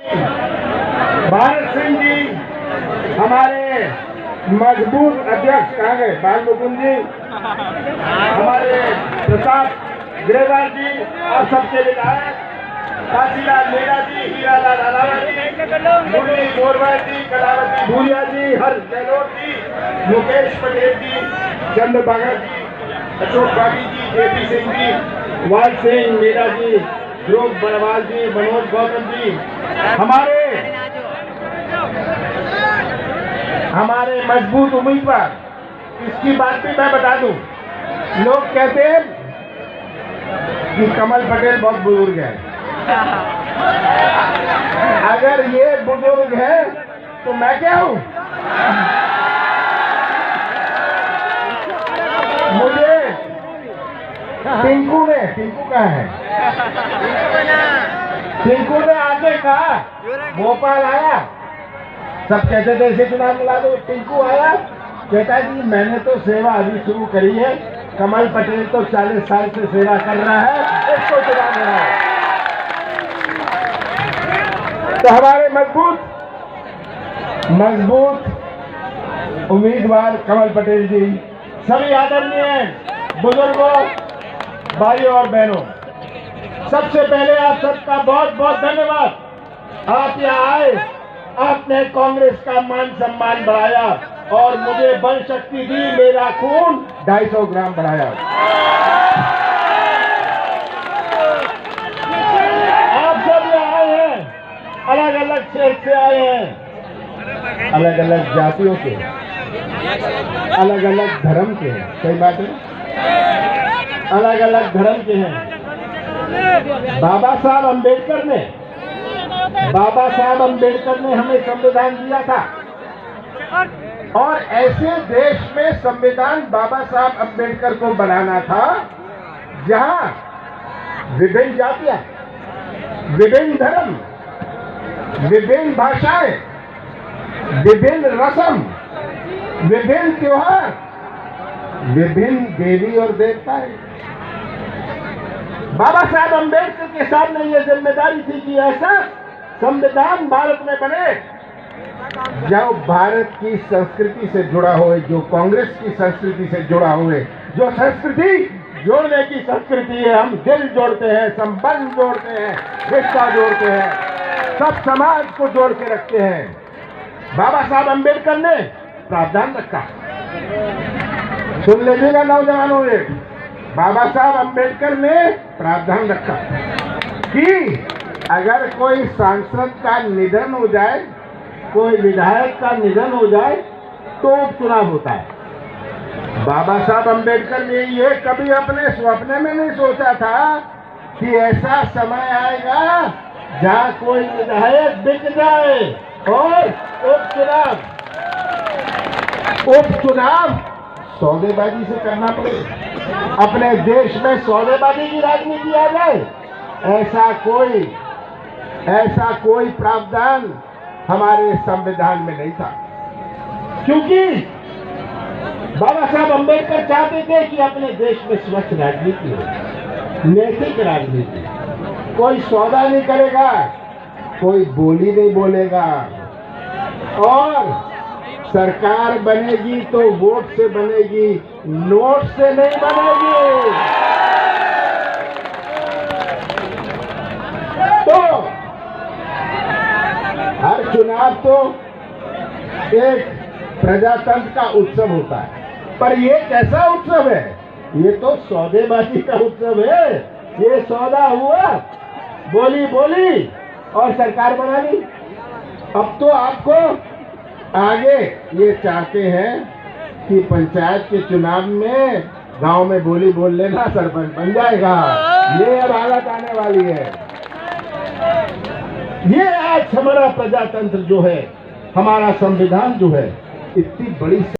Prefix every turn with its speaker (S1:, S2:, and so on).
S1: भारत सिंह जी हमारे मजबूत अध्यक्ष कहाँ गए? बाल मुकुंद जी, हमारे प्रताप ग्रेवाल जी और सबके विधायक काशीलाल मीणा जी, हीरालाल अलावा जी, मुरली मोरवा जी, कलावती भूरिया जी, हर्ष गहलोत जी, मुकेश पटेल जी, चंद्रभागा जी, अशोक बागी जी, जेपी सिंह जी, वाल सिंह मीणा जी, ध्रुव बड़वाल जी, मनोज गौतम जी, हमारे मजबूत उम्मीदवार। इसकी बात भी मैं बता दूं, लोग कहते हैं कि कमल पटेल बहुत बुजुर्ग है। अगर ये बुजुर्ग है तो मैं क्या हूं? मुझे टिंकू कहा है, टिंकू ने आके कहा, भोपाल आया, सब कहते थे इसे चुनाव मिला दो, टिंकू आया, कहता जी मैंने तो सेवा अभी शुरू करी है, कमल पटेल तो 40 साल से सेवा कर रहा है, इसको चुनाव मिला है। तो हमारे मजबूत उम्मीदवार कमल पटेल जी, सभी आदरणीय बुजुर्गों, भाइयों और बहनों, सबसे पहले आप सबका बहुत बहुत धन्यवाद। आप यहाँ आए, आपने कांग्रेस का मान सम्मान बढ़ाया और मुझे बल शक्ति दी, मेरा खून 250 ग्राम बढ़ाया। आप सब यहाँ आए हैं, अलग अलग क्षेत्र से आए हैं, अलग अलग जातियों के, अलग अलग धर्म के हैं, सही बात है, अलग अलग धर्म के हैं। बाबा साहब अंबेडकर ने हमें संविधान दिया था और ऐसे देश में संविधान बाबा साहब अंबेडकर को बनाना था जहां विभिन्न जातियां, विभिन्न धर्म, विभिन्न भाषाएं, विभिन्न रस्म, विभिन्न त्योहार, विभिन्न देवी और देवताएं। बाबा साहब अंबेडकर के सामने ये जिम्मेदारी थी कि ऐसा संविधान भारत में बने जो भारत की संस्कृति से जुड़ा हुए, जो कांग्रेस की संस्कृति से जुड़ा हुए, जो संस्कृति जोड़ने की संस्कृति है। हम दिल जोड़ते हैं, संबंध जोड़ते हैं, रिश्ता जोड़ते हैं, सब समाज को जोड़ के रखते हैं। बाबा साहब अंबेडकर ने प्रावधान रखा, सुन लीजिएगा नौजवानों, बाबा साहब अंबेडकर ने प्रावधान रखा कि अगर कोई सांसद का निधन हो जाए, कोई विधायक का निधन हो जाए तो उपचुनाव होता है। बाबा साहब अंबेडकर ने ये कभी अपने स्वप्न में नहीं सोचा था कि ऐसा समय आएगा जहां कोई विधायक बिक जाए और उपचुनाव सौदेबाजी से करना पड़े, अपने देश में सौदेबाजी की राजनीति आ जाए। ऐसा कोई प्रावधान हमारे संविधान में नहीं था, क्योंकि बाबा साहब अंबेडकर चाहते थे कि अपने देश में स्वच्छ राजनीति हो, नैतिक राजनीति। कोई सौदा नहीं करेगा, कोई बोली नहीं बोलेगा, और सरकार बनेगी तो वोट से बनेगी, नोट से नहीं बनेगी। तो हर चुनाव तो एक प्रजातंत्र का उत्सव होता है, पर ये कैसा उत्सव है? ये तो सौदेबाजी का उत्सव है। ये सौदा हुआ, बोली बोली और सरकार बना ली। अब तो आपको आगे ये चाहते हैं कि पंचायत के चुनाव में गांव में बोली बोल लेना, सरपंच बन जाएगा। ये अब हालत आने वाली है। ये आज हमारा प्रजातंत्र जो है, हमारा संविधान जो है, इतनी बड़ी